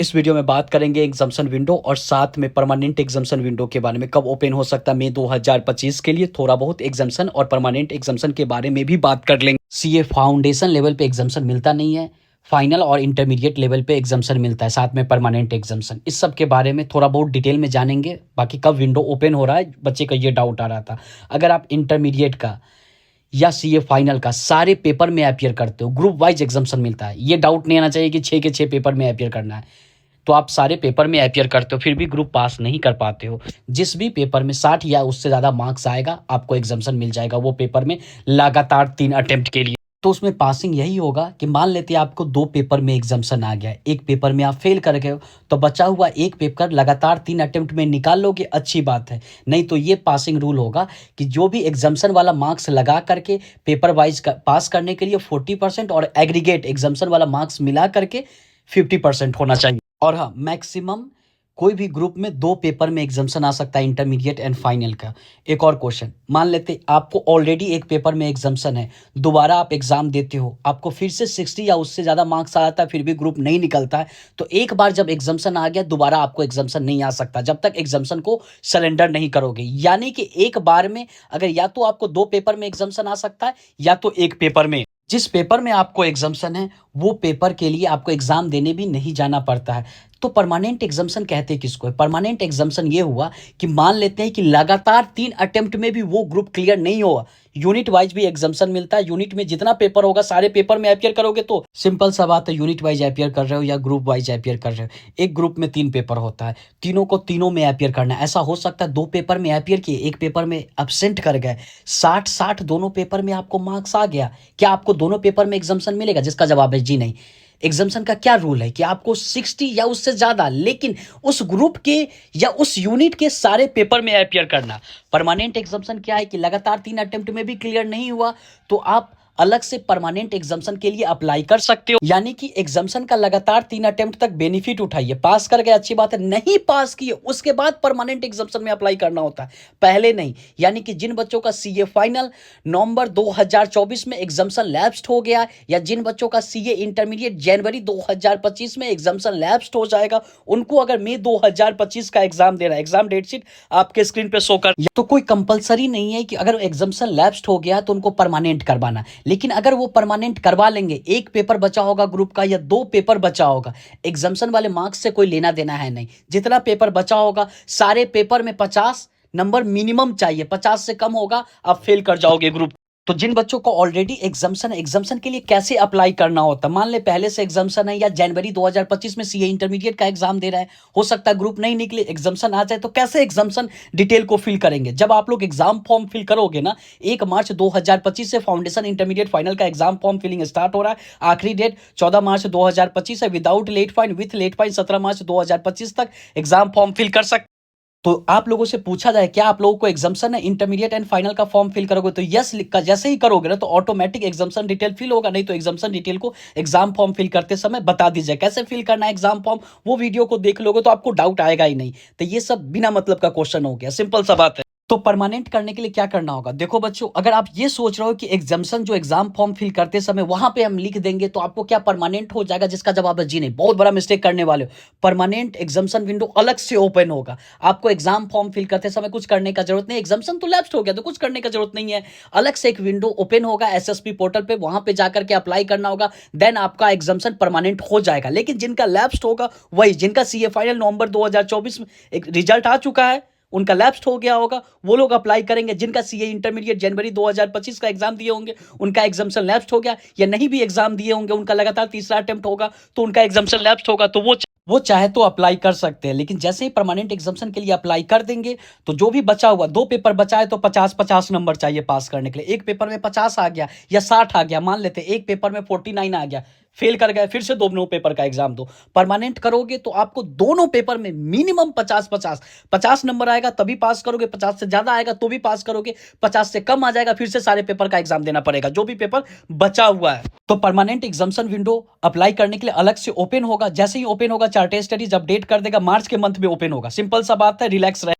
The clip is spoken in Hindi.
इस वीडियो में बात करेंगे एग्जाम्शन विंडो और साथ में परमानेंट एग्जाम्शन विंडो के बारे में, कब ओपन हो सकता है मई 2025 के लिए। थोड़ा बहुत एग्जाम्शन और परमानेंट एग्जाम्शन के बारे में भी बात कर लेंगे। सीए फाउंडेशन लेवल पे एग्जाम्शन मिलता नहीं है, फाइनल और इंटरमीडिएट लेवल पे एग्जाम्शन मिलता है, साथ में परमानेंट एग्जाम्शन। इस सब के बारे में थोड़ा बहुत डिटेल में जानेंगे। बाकी कब विंडो ओपन हो रहा है, बच्चे का ये डाउट आ रहा था। अगर आप इंटरमीडिएट का या सीए फाइनल का सारे पेपर में अपियर करते हो, ग्रुप वाइज एग्जाम्शन मिलता है। ये डाउट नहीं आना चाहिए कि 6 के 6 पेपर में अपियर करना है। तो आप सारे पेपर में अपियर करते हो फिर भी ग्रुप पास नहीं कर पाते हो। जिस भी पेपर में 60 या उससे ज़्यादा मार्क्स आएगा आपको एग्जाम्शन मिल जाएगा, वो पेपर में लगातार 3 अटेम्प्ट के लिए। तो उसमें पासिंग यही होगा कि मान लेते हैं आपको 2 पेपर में एग्जाम्शन आ गया, एक पेपर में आप फेल कर गए हो, तो बचा हुआ एक पेपर लगातार 3 अटेम्प्ट में निकाल लोगे, अच्छी बात है। नहीं तो ये पासिंग रूल होगा कि जो भी एग्जाम्शन वाला मार्क्स लगा करके पेपर वाइज पास करने के लिए 40% और एग्रीगेट एग्जाम्शन वाला मार्क्स मिला करके 50% होना चाहिए। और हाँ, मैक्सिमम कोई भी ग्रुप में 2 पेपर में एग्जाम्शन आ सकता है, इंटरमीडिएट एंड फाइनल का। एक और क्वेश्चन, मान लेते आपको ऑलरेडी एक पेपर में एग्जाम्शन है, दोबारा आप एग्जाम देते हो, आपको फिर से 60 या उससे ज़्यादा मार्क्स आ जाता है, फिर भी ग्रुप नहीं निकलता है, तो एक बार जब एग्जाम्शन आ गया दोबारा आपको एग्जाम्शन नहीं आ सकता जब तक एग्जाम्शन को सरेंडर नहीं करोगे। यानी कि एक बार में अगर या तो आपको 2 पेपर में एग्जाम्शन आ सकता है या तो एक पेपर में। जिस पेपर में आपको एग्जाम्शन है वो पेपर के लिए आपको एग्जाम देने भी नहीं जाना पड़ता है। तो परमानेंट एग्जाम्शन कहते हैं किसको है? परमानेंट एग्जाम्शन ये हुआ कि मान लेते हैं कि लगातार 3 अटेम्प्ट में भी वो ग्रुप क्लियर नहीं हुआ। यूनिट वाइज भी एग्जाम्शन मिलता है, यूनिट में जितना पेपर होगा सारे पेपर में अपियर करोगे। तो सिंपल सा बात है, यूनिट वाइज अपियर कर रहे हो या ग्रुप वाइज अपियर कर रहे हो, एक ग्रुप में 3 पेपर होता है, तीनों को तीनों में अपियर करना है। ऐसा हो सकता है 2 पेपर में अपियर किए, एक पेपर में अब्सेंट कर गए, 60-60 दोनों पेपर में आपको मार्क्स आ गया, क्या आपको दोनों पेपर में एग्जाम्शन मिलेगा? जिसका जवाब है जी नहीं। एग्जाम्शन का क्या रूल है कि आपको 60 या उससे ज्यादा लेकिन उस ग्रुप के या उस यूनिट के सारे पेपर में अपियर करना। परमानेंट एग्जाम्शन क्या है कि लगातार 3 अटेम्प्ट में भी क्लियर नहीं हुआ तो आप अलग से परमानेंट एग्जाम्शन के लिए अप्लाई कर सकते हो। यानी कि एग्जाम्शन का लगातार 3 अटेम्प्ट तक बेनिफिट उठाइए, पास कर गए अच्छी बात है, नहीं पास किए उसके बाद परमानेंट एग्जाम्शन में अप्लाई करना होता है, पहले नहीं। यानी कि जिन बच्चों का सीए फाइनल नवंबर 2024 में एग्जाम्शन लैप्स्ड हो गया या जिन बच्चों का सीए इंटरमीडिएट जनवरी 2025 में एग्जाम्शन लैप्स्ड हो जाएगा, उनको अगर मई 2025 का एग्जाम देना है, एग्जाम डेट शीट आपके स्क्रीन पे शो कर, तो कोई कंपलसरी नहीं है कि अगर एग्जाम्शन लैप्स्ड हो गया तो उनको परमानेंट करवाना। लेकिन अगर वो परमानेंट करवा लेंगे, एक पेपर बचा होगा ग्रुप का या 2 पेपर बचा होगा, एग्जाम्शन वाले मार्क्स से कोई लेना देना है नहीं। जितना पेपर बचा होगा सारे पेपर में 50 नंबर मिनिमम चाहिए, 50 से कम होगा आप फेल कर जाओगे ग्रुप। तो जिन बच्चों को ऑलरेडी एग्जाम्शन है, एग्जाम्शन के लिए कैसे अप्लाई करना होता है? मान ले पहले से एग्जाम्शन है या जनवरी 2025 में सीए इंटरमीडिएट का एग्जाम दे रहा है, हो सकता है ग्रुप नहीं निकले, एग्जाम्शन आ जाए, तो कैसे एग्जाम्शन डिटेल को फिल करेंगे? जब आप लोग एग्जाम फॉर्म फिल करोगे ना, 1 मार्च 2025 से फाउंडेशन इंटरमीडिएट फाइनल का एग्जाम फॉर्म फिलिंग स्टार्ट हो रहा है। आखिरी डेट 14 मार्च 2025 है, without late fine with late fine 17 March 2025 तक एग्जाम फॉर्म फिल कर सकते। तो आप लोगों से पूछा जाए क्या आप लोगों को एग्जाम्शन है इंटरमीडिएट एंड फाइनल का फॉर्म फिल करोगे, तो यस लिखकर जैसे ही करोगे ना तो ऑटोमेटिक एग्जाम्शन डिटेल फिल होगा। नहीं तो एग्जाम्शन डिटेल को एग्जाम फॉर्म फिल करते समय बता दीजिए कैसे फिल करना है एग्जाम फॉर्म, वो वीडियो को देख लोगे तो आपको डाउट आएगा ही नहीं। तो ये सब बिना मतलब का क्वेश्चन हो गया, सिंपल सा बात है। तो परमानेंट करने के लिए क्या करना होगा? देखो बच्चों, अगर आप ये सोच रहे हो कि एग्जाम्शन जो एग्जाम फॉर्म फिल करते समय वहां पे हम लिख देंगे तो आपको क्या परमानेंट हो जाएगा, जिसका जवाब है जी नहीं। बहुत बड़ा मिस्टेक करने वाले हो। परमानेंट एग्जाम्शन विंडो अलग से ओपन होगा, आपको एग्जाम फॉर्म फिल करते समय कुछ करने का जरूरत नहीं। एग्जाम्शन तो लैप्स्ड हो गया तो कुछ करने का जरूरत नहीं है, अलग से एक विंडो ओपन होगा एसएसपी पोर्टल पे, वहां पे जाकर के अप्लाई करना होगा, देन आपका एग्जाम्शन परमानेंट हो जाएगा। लेकिन जिनका लैप्स्ड होगा वही, जिनका सीए फाइनल नवंबर 2024 में एक रिजल्ट आ चुका है, उनका लैप्स्ड हो गया होगा, वो लोग अप्लाई करेंगे। जिनका सीए इंटरमीडिएट जनवरी 2025 का एग्जाम दिए होंगे उनका एग्जाम्शन लैप्स्ड हो गया, या नहीं भी एग्जाम दिए होंगे उनका लगातार तीसरा अटेम्प्ट होगा तो उनका एग्जाम्शन लैप्स्ड होगा, तो वो चाहे तो अप्लाई कर सकते हैं। लेकिन जैसे ही परमानेंट एग्जाम्शन के लिए अप्लाई कर देंगे तो जो भी बचा हुआ 2 पेपर बचा है तो 50-50 नंबर चाहिए पास करने के लिए। एक पेपर में 50 आ गया या 60 आ गया, मान लेते एक पेपर में 49 आ गया, फेल कर गए, फिर से दोनों पेपर का एग्जाम दो। परमानेंट करोगे तो आपको दोनों पेपर में मिनिमम 50-50 नंबर आएगा तभी पास करोगे, 50 से ज्यादा आएगा तो भी पास करोगे, 50 से कम आ जाएगा फिर से सारे पेपर का एग्जाम देना पड़ेगा जो भी पेपर बचा हुआ है। तो परमानेंट एग्जाम्शन विंडो अप्लाई करने के लिए अलग से ओपन होगा, जैसे ही ओपन होगा चार्टेड स्टडीज अपडेट कर देगा, मार्च के मंथ में ओपन होगा। सिंपल सा बात है, रिलैक्स रहे।